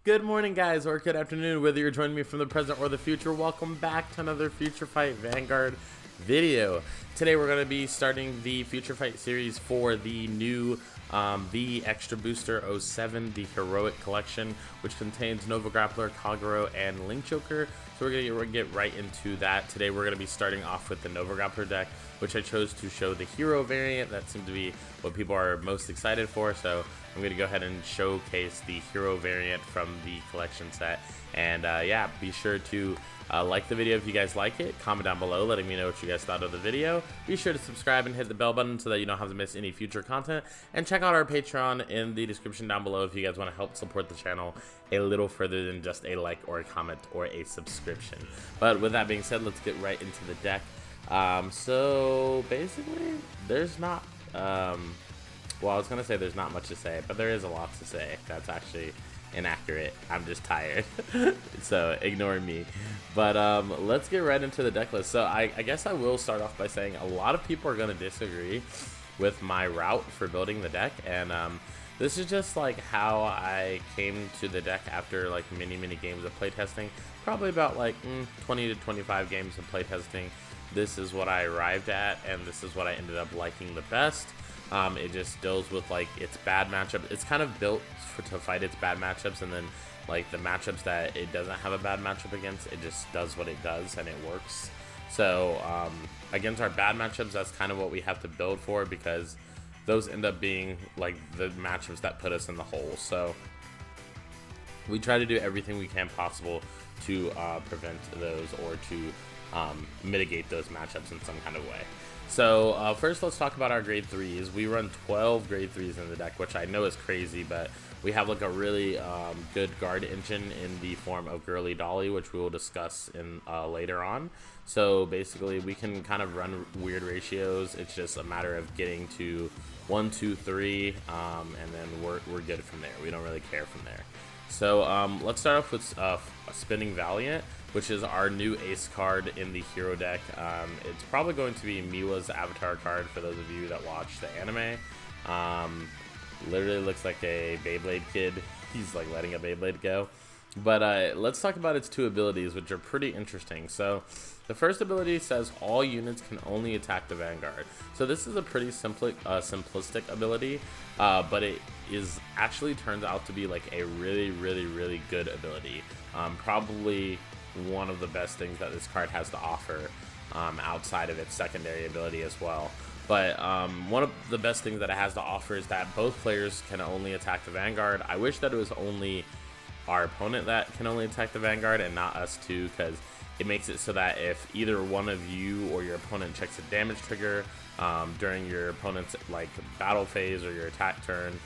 Good morning, guys, or good afternoon, whether you're joining me from the present or the future. Welcome back to another FutureFight Vanguard video. Today we're going to be starting the FutureFight series for the new V-EB07, the Heroic Collection, which contains Nova Grappler, Kagero, and Link Joker. So we're going to get right into that. Today we're going to be starting off with the Nova Grappler deck, which I chose to show the hero variant. That seemed to be what people are most excited for, so I'm going to go ahead and showcase the hero variant from the collection set. And yeah, be sure to like the video if you guys like it. Comment down below letting me know what you guys thought of the video. Be sure to subscribe and hit the bell button so that you don't have to miss any future content. And check out our Patreon in the description down below if you guys want to help support the channel a little further than just a like or a comment or a subscription. But with that being said, let's get right into the deck. So basically, there's not well, I was gonna say there's not much to say, but there is a lot to say. That's actually inaccurate. I'm just tired, so ignore me. But let's get right into the deck list. So I guess I will start off by saying a lot of people are gonna disagree with my route for building the deck, and this is just like how I came to the deck after like many games of playtesting. Probably about like 20 to 25 games of playtesting. This is what I arrived at, and this is what I ended up liking the best. It just deals with like its bad matchup. It's kind of built to fight its bad matchups, and then like the matchups that it doesn't have a bad matchup against, it just does what it does and it works. So against our bad matchups, that's kind of what we have to build for, because those end up being like the matchups that put us in the hole. So we try to do everything we can possible to prevent those, or to mitigate those matchups in some kind of way. So first, let's talk about our grade 3s. We run 12 grade 3s in the deck, which I know is crazy, but we have like a really good guard engine in the form of Girly Dolly, which we will discuss in later on. So basically, we can kind of run weird ratios. It's just a matter of getting to 1, 2, 3, and then we're good from there. We don't really care from there. So let's start off with Spinning Valiant, which is our new ace card in the hero deck. It's probably going to be Miwa's avatar card for those of you that watch the anime. Literally looks like a Beyblade kid. He's like letting a Beyblade go. But let's talk about its two abilities, which are pretty interesting. So the first ability says all units can only attack the Vanguard. So this is a pretty simplistic ability, but it is actually turns out to be like a really good ability. Probably one of the best things that this card has to offer, outside of its secondary ability as well. But one of the best things that it has to offer is that both players can only attack the Vanguard. I wish that it was only our opponent that can only attack the Vanguard and not us too, because it makes it so that if either one of you or your opponent checks a damage trigger during your opponent's like battle phase or your attack turn,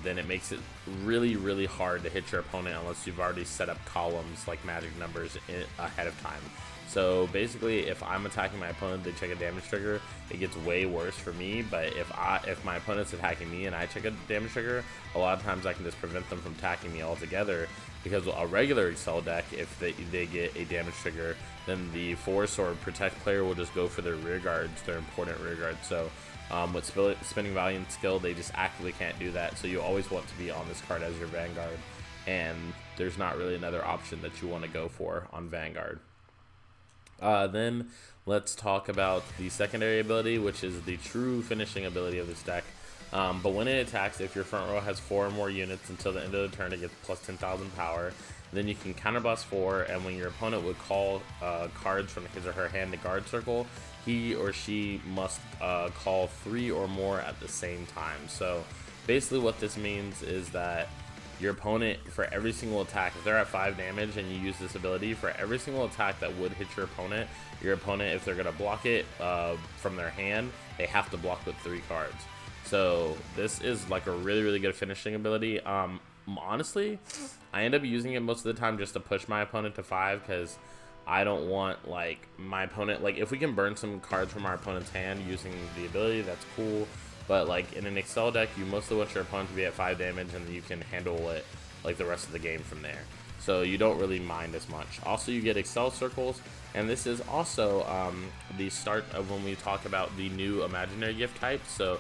then it makes it really hard to hit your opponent unless you've already set up columns like magic numbers ahead of time. So basically, if I'm attacking my opponent, they check a damage trigger, it gets way worse for me. But if my opponent's attacking me and I check a damage trigger, a lot of times I can just prevent them from attacking me altogether. Because a regular Accel deck, if they get a damage trigger, then the force or protect player will just go for their rear guards, their important rear guards. So with Spinning Valiant skill, they just actively can't do that. So you always want to be on this card as your Vanguard, and there's not really another option that you want to go for on Vanguard. Then let's talk about the secondary ability, which is the true finishing ability of this deck. But when it attacks, if your front row has 4 or more units until the end of the turn, it gets plus 10,000 power. Then you can counterblast 4, and when your opponent would call cards from his or her hand to guard circle, he or she must call 3 or more at the same time. So basically what this means is that your opponent, for every single attack, if they're at 5 damage and you use this ability, for every single attack that would hit your opponent, if they're going to block it from their hand, they have to block with 3 cards. So this is like a really good finishing ability. Honestly, I end up using it most of the time just to push my opponent to 5, because I don't want like my opponent, like if we can burn some cards from our opponent's hand using the ability, that's cool. But like in an Accel deck, you mostly want your opponent to be at 5 damage, and you can handle it like the rest of the game from there. So you don't really mind as much. Also, you get Accel circles, and this is also the start of when we talk about the new imaginary gift type. So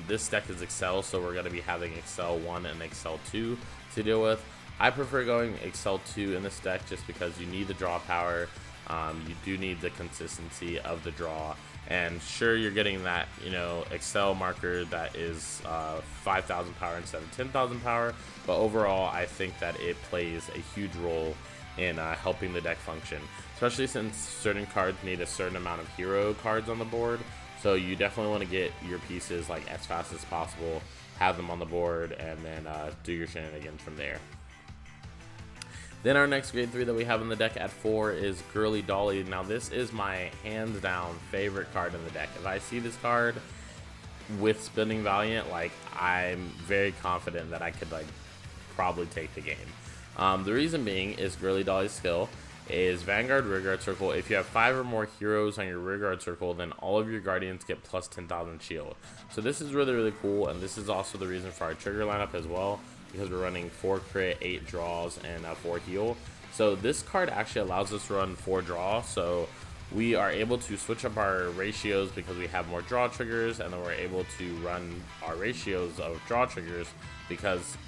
this deck is Accel, so we're going to be having Accel 1 and Accel 2 to deal with. I prefer going Accel 2 in this deck just because you need the draw power. You do need the consistency of the draw, and sure, you're getting that, you know, Accel marker that is 5,000 power instead of 10,000 power, but overall I think that it plays a huge role in helping the deck function, especially since certain cards need a certain amount of hero cards on the board. So you definitely want to get your pieces like as fast as possible, have them on the board, and then do your shenanigans from there. Then our next grade 3 that we have in the deck at 4 is Girly Dolly. Now this is my hands down favorite card in the deck. If I see this card with Spinning Valiant, like, I'm very confident that I could like probably take the game. The reason being is Girly Dolly's skill is Vanguard Rearguard Circle. If you have 5 or more heroes on your Rearguard Circle, then all of your Guardians get plus 10,000 shield. So this is really, really cool, and this is also the reason for our trigger lineup as well, because we're running 4 crit, 8 draws, and 4 heal. So this card actually allows us to run 4 draw, so we are able to switch up our ratios because we have more draw triggers, and then we're able to run our ratios of draw triggers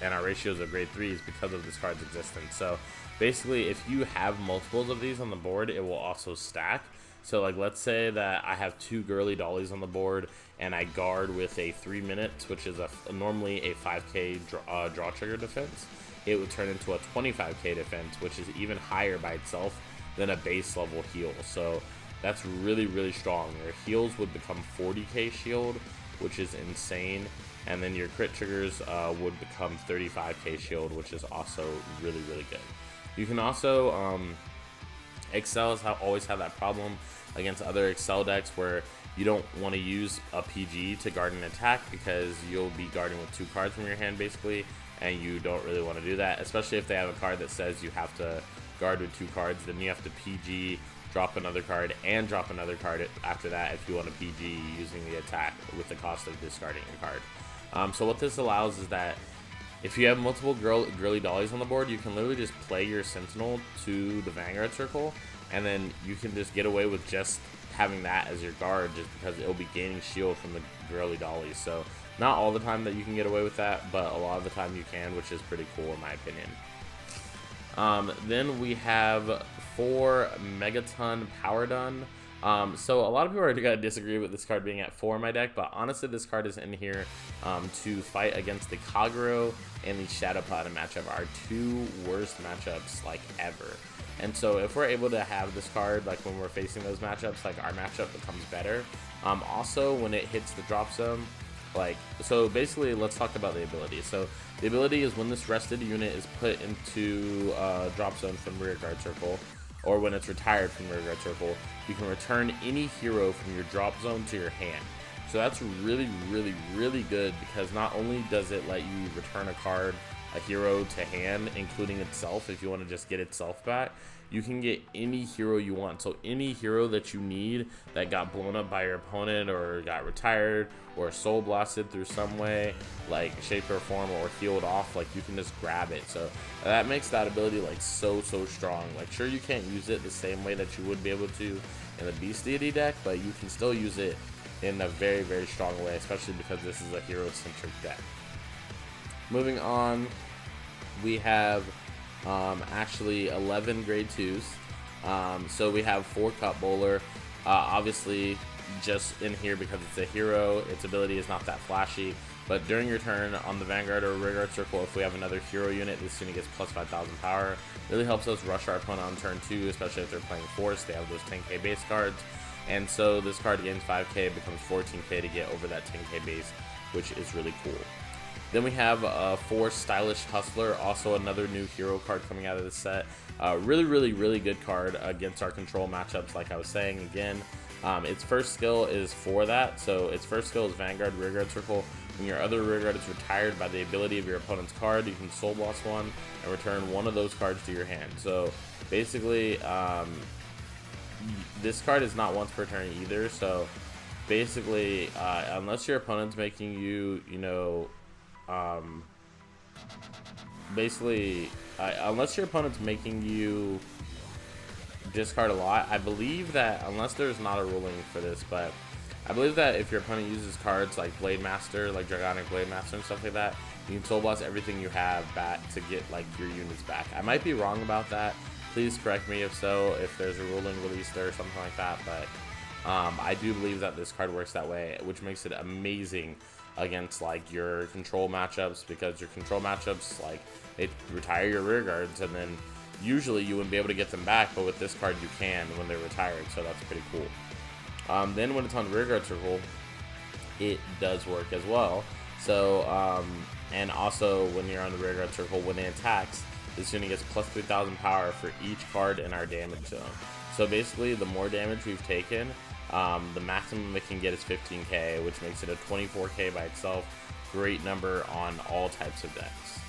and our ratios of grade 3s because of this card's existence. So basically, if you have multiples of these on the board, it will also stack. So like, let's say that I have 2 Girly Dollies on the board and I guard with a 3 minutes, which is normally a 5k draw trigger defense. It would turn into a 25k defense, which is even higher by itself than a base level heal. So that's really, really strong. Your heals would become 40k shield, which is insane. And then your crit triggers would become 35k shield, which is also really, really good. You can also, Accel has always had that problem against other Accel decks where you don't want to use a PG to guard an attack because you'll be guarding with 2 cards from your hand basically, and you don't really want to do that, especially if they have a card that says you have to guard with 2 cards. Then you have to PG, drop another card, and drop another card after that if you want to PG using the attack with the cost of discarding a card. So what this allows is that if you have multiple Girly Dollies on the board, you can literally just play your Sentinel to the Vanguard Circle, and then you can just get away with just having that as your guard just because it'll be gaining shield from the Girly Dollies. So not all the time that you can get away with that, but a lot of the time you can, which is pretty cool in my opinion. Then we have 4 Megaton Power done. So a lot of people are going to disagree with this card being at 4 in my deck, but honestly this card is in here to fight against the Kagero and the Shadow Platinum matchup, our 2 worst matchups like ever. And so if we're able to have this card like when we're facing those matchups, like our matchup becomes better. Also when it hits the drop zone, like, so basically let's talk about the ability. So the ability is when this rested unit is put into drop zone from Rearguard Circle, or when it's retired from Rearguard Circle, you can return any hero from your drop zone to your hand. So that's really, really, really good because not only does it let you return a hero to hand, including itself if you want to just get itself back, you can get any hero you want. So any hero that you need that got blown up by your opponent or got retired or soul blasted through some way, like shape or form, or healed off, like you can just grab it. So that makes that ability like so strong. Like sure, you can't use it the same way that you would be able to in the Beast Deity deck, but you can still use it in a very, very strong way, especially because this is a hero-centric deck. Moving on, we have actually 11 grade 2s. So we have 4 Cup Bowler. Obviously, just in here because it's a hero, its ability is not that flashy. But during your turn on the Vanguard or Rearguard Circle, if we have another hero unit, this unit gets plus 5,000 power. Really helps us rush our opponent on turn 2, especially if they're playing Force. They have those 10k base cards. And so this card gains 5k, becomes 14k to get over that 10k base, which is really cool. Then we have 4 Stylish Hustler, also another new hero card coming out of this set. Really, really, really good card against our control matchups, like I was saying again. Its first skill is for that, so its first skill is Vanguard Rearguard Circle. When your other Rearguard is retired by the ability of your opponent's card, you can Soul Blast one and return one of those cards to your hand. So basically, this card is not once per turn either, so basically, unless your opponent's making you, unless your opponent's making you discard a lot, I believe that, unless there's not a ruling for this, but I believe that if your opponent uses cards like Blade Master, like Dragonic Blade Master and stuff like that, you can Soul Blast everything you have back to get like your units back. I might be wrong about that. Please correct me if so, if there's a ruling released there or something like that, but I do believe that this card works that way, which makes it amazing against like your control matchups, because your control matchups, like, they retire your rear guards and then usually you wouldn't be able to get them back, but with this card you can when they're retired, so that's pretty cool. Then when it's on the rear guard circle, it does work as well. So and also when you're on the rear guard circle, when it attacks, this unit gets plus 3,000 power for each card in our damage zone. So basically, the more damage we've taken, the maximum it can get is 15k, which makes it a 24k by itself. Great number on all types of decks.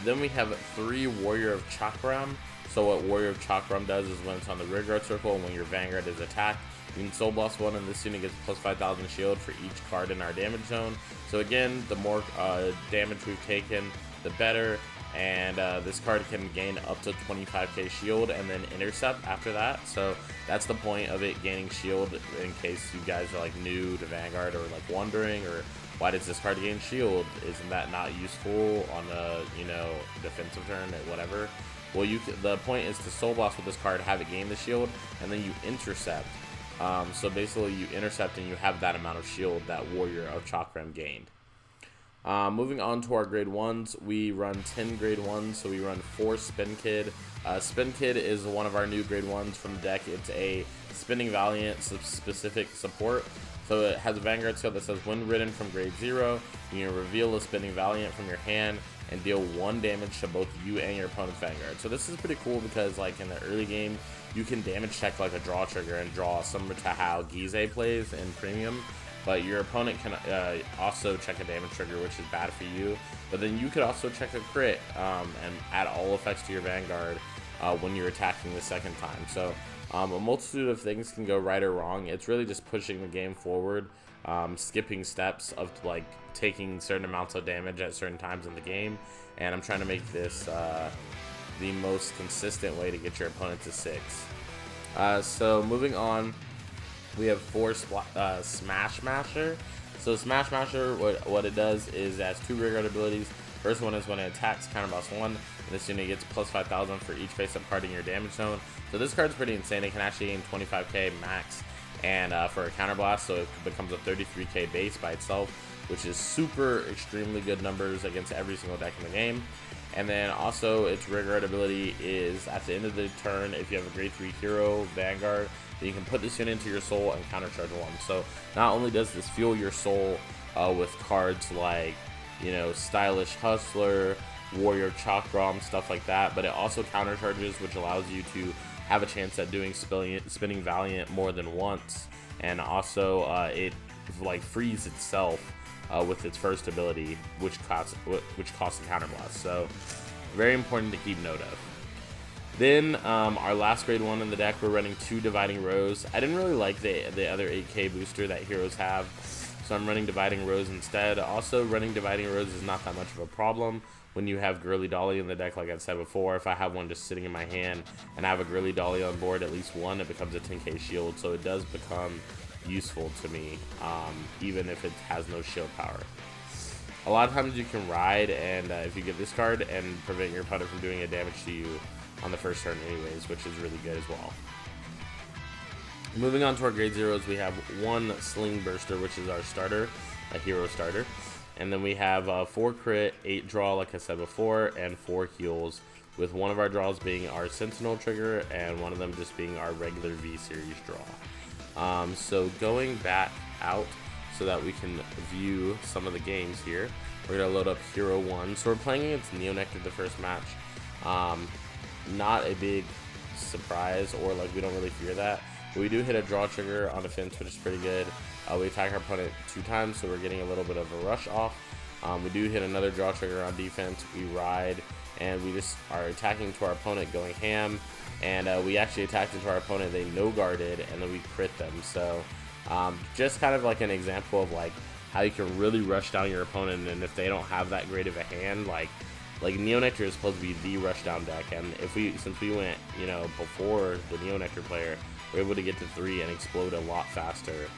Then we have 3 Warrior of Chakram. So what Warrior of Chakram does is when it's on the rear guard circle and when your Vanguard is attacked, you can Soul Blast 1 and this unit gets plus 5,000 shield for each card in our damage zone. So again, the more damage we've taken, the better. And this card can gain up to 25k shield and then intercept after that. So that's the point of it, gaining shield, in case you guys are like new to Vanguard or like wondering, or why does this card gain shield? Isn't that not useful on a, you know, defensive turn or whatever? Well, the point is to Soul Blast with this card, have it gain the shield, and then you intercept. So basically you intercept and you have that amount of shield that Warrior of Chakram gained. Moving on to our grade 1s, we run 10 grade 1s, so we run 4 Spin Kid. Spin Kid is one of our new grade 1s from the deck. It's a Spinning Valiant specific support. So it has a Vanguard skill that says, when ridden from grade 0, you can reveal a Spinning Valiant from your hand and deal 1 damage to both you and your opponent's Vanguard. So this is pretty cool because like in the early game, you can damage check like a draw trigger and draw, similar to how Gize plays in Premium. But your opponent can also check a damage trigger, which is bad for you. But then you could also check a crit and add all effects to your Vanguard when you're attacking the second time. So a multitude of things can go right or wrong. It's really just pushing the game forward, skipping steps of like taking certain amounts of damage at certain times in the game. And I'm trying to make this the most consistent way to get your opponent to 6. So moving on, we have 4 Smash Masher. So Smash Masher, what it does is it has 2 rear guard abilities. First one is when it attacks, counterblast 1, and this unit gets plus 5,000 for each face-up card in your damage zone. So this card's pretty insane. It can actually gain 25k max, and for a counterblast, so it becomes a 33k base by itself, which is super extremely good numbers against every single deck in the game. And then also its rear guard ability is at the end of the turn, if you have a grade 3 hero Vanguard, then you can put this unit into your soul and countercharge 1. So not only does this fuel your soul with cards like, you know, Stylish Hustler, Warrior Chakram, stuff like that, but it also countercharges, which allows you to have a chance at doing Spinning Valiant more than once. And also it like frees itself with its first ability, which costs a counterblast. So very important to keep note of. Then our last grade 1 in the deck, we're running 2 Dividing Rows. I didn't really like the other 8k booster that heroes have, so I'm running Dividing Rows instead. Also, running Dividing Rows is not that much of a problem when you have Girly Dolly in the deck, like I said before. If I have one just sitting in my hand and I have a Girly Dolly on board, at least one, it becomes a 10k shield, so it does become useful to me, even if it has no shield power. A lot of times you can ride, and if you get this card, and prevent your opponent from doing a damage to you on the first turn anyways, which is really good as well. Moving on to our grade 0s, we have 1 Sling Burster, which is our starter, a hero starter. And then we have 4 crit, 8 draw, like I said before, and 4 heals, with one of our draws being our Sentinel trigger, and one of them just being our regular V-Series draw. So going back out so that we can view some of the games here, we're going to load up Hero 1. So we're playing against Neonectar the first match. Not a big surprise, or like we don't really fear that. But we do hit a draw trigger on defense, which is pretty good. We attack our opponent 2 times, so we're getting a little bit of a rush off. We do hit another draw trigger on defense. We ride, and we just are attacking to our opponent, going ham. And we actually attacked into our opponent. They no guarded, and then we crit them. So just kind of like an example of like how you can really rush down your opponent, and if they don't have that great of a hand, like Neonectar is supposed to be the rush down deck, and since we went, you know, before the Neonectar player, we're able to get to 3 and explode a lot faster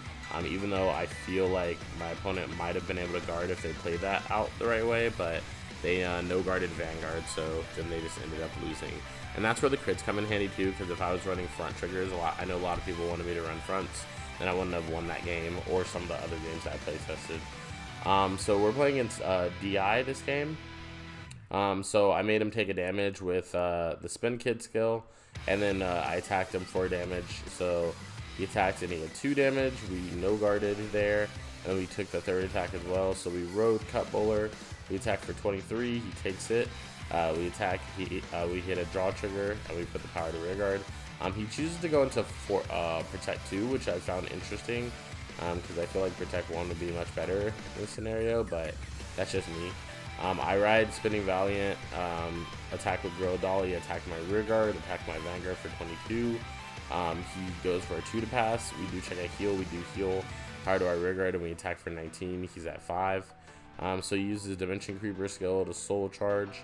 Even though I feel like my opponent might have been able to guard if they played that out the right way, but they no guarded Vanguard, so then they just ended up losing. And that's where the crits come in handy too, because if I was running front triggers, I know a lot of people wanted me to run fronts, then I wouldn't have won that game or some of the other games that I play tested. So we're playing against DI this game. So I made him take a damage with the Spin Kid skill, and then I attacked him for damage. So he attacked and he had 2 damage. We no guarded there, and we took the 3rd attack as well. So we rode Cut Bowler. We attacked for 23. He takes it. We attack. We hit a draw trigger, and we put the power to rear guard. He chooses to go into Protect 2, which I found interesting, because I feel like Protect 1 would be much better in this scenario, but that's just me. I ride Spinning Valiant, attack with Girly Dolly, attack my rear guard, attack my Vanguard for 22. He goes for a 2 to pass. We do check a heal. We do heal power to our rear guard, and we attack for 19. He's at 5. So he uses Dimension Creeper skill to soul charge,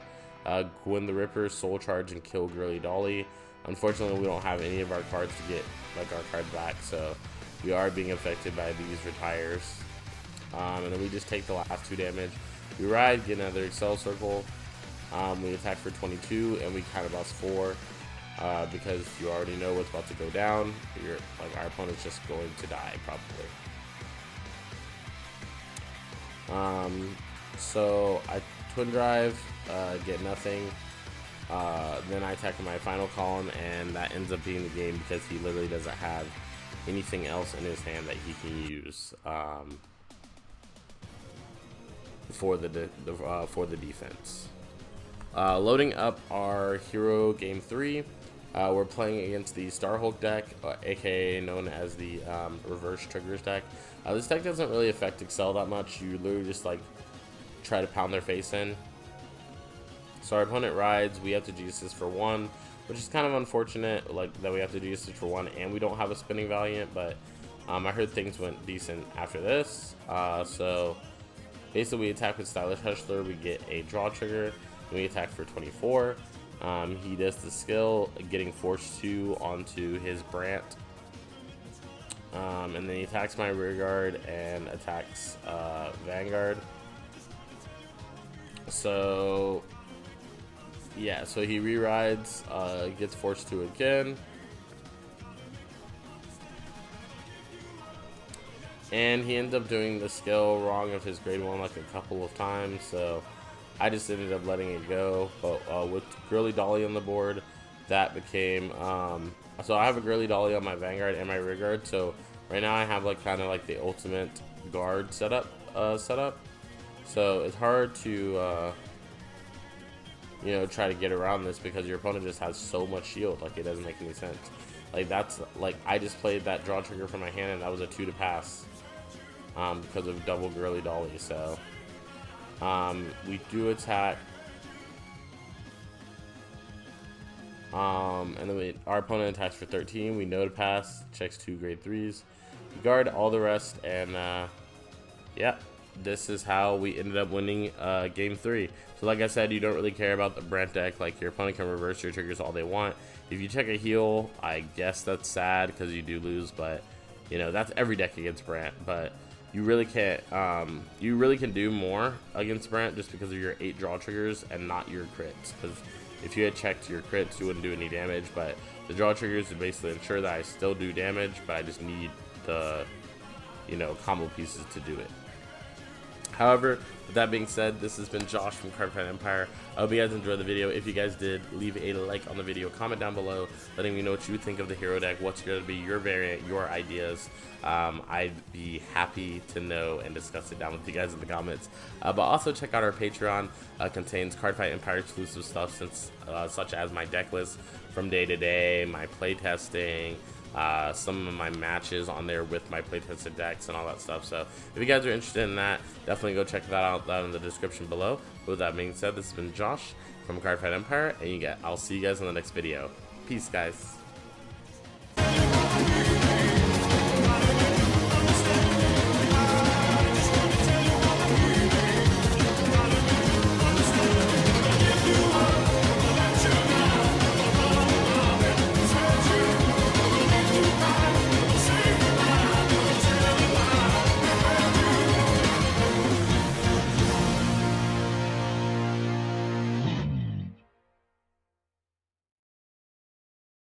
Gwyn the Ripper, soul charge, and kill Girly Dolly. Unfortunately, we don't have any of our cards to get like our card back, so we are being affected by these retires. And then we just take the last 2 damage. We ride, get another Accel circle. We attack for 22, and we counterblast 4. Because you already know what's about to go down. Our opponent's just going to die probably. So I twin drive, get nothing. Then I attack my final column, and that ends up being the game because he literally doesn't have anything else in his hand that he can use for the defense. Loading up our hero game 3. We're playing against the Starhulk deck, aka known as the reverse triggers deck. This deck doesn't really affect Accel that much. You literally just like try to pound their face in. So our opponent rides, we have to G-assist for 1, which is kind of unfortunate, like that we have to G-assist for 1 and we don't have a Spinning Valiant, but I heard things went decent after this. So basically we attack with Stylish Hustler, we get a draw trigger, and we attack for 24. He does the skill, getting Force 2 onto his Brant. And then he attacks my rear guard and attacks Vanguard. So yeah, so he re-rides, gets Force 2 again. And he ends up doing the skill wrong of his grade 1 like a couple of times, so I just ended up letting it go. But with Girly Dolly on the board, that became so I have a Girly Dolly on my Vanguard and my rear guard, so right now I have like kind of like the ultimate guard setup. So it's hard to you know, try to get around this because your opponent just has so much shield. Like, it doesn't make any sense. Like, that's like I just played that draw trigger for my hand and that was a 2 to pass because of double Girly Dolly. So we do attack, and then our opponent attacks for 13. We know to pass, checks 2 grade 3s, we guard all the rest, and yeah, this is how we ended up winning game 3. So like I said, you don't really care about the Brant deck. Like, your opponent can reverse your triggers all they want. If you check a heal, I guess that's sad because you do lose, but you know, that's every deck against Brant. But you really can't, you really can do more against Brant just because of your 8 draw triggers and not your crits. Because if you had checked your crits, you wouldn't do any damage. But the draw triggers would basically ensure that I still do damage, but I just need the, you know, combo pieces to do it. However, with that being said, this has been Josh from Cardfight Empire. I hope you guys enjoyed the video. If you guys did, leave a like on the video, comment down below, letting me know what you think of the hero deck, what's going to be your variant, your ideas. I'd be happy to know and discuss it down with you guys in the comments. But also check out our Patreon. Contains Cardfight Empire exclusive stuff, such as my deck list from day to day, my playtesting, some of my matches on there with my playtested decks and all that stuff. So if you guys are interested in that, definitely go check that out down in the description below. With that being said, this has been Josh from Cardfight Empire, and I'll see you guys in the next video. Peace, guys.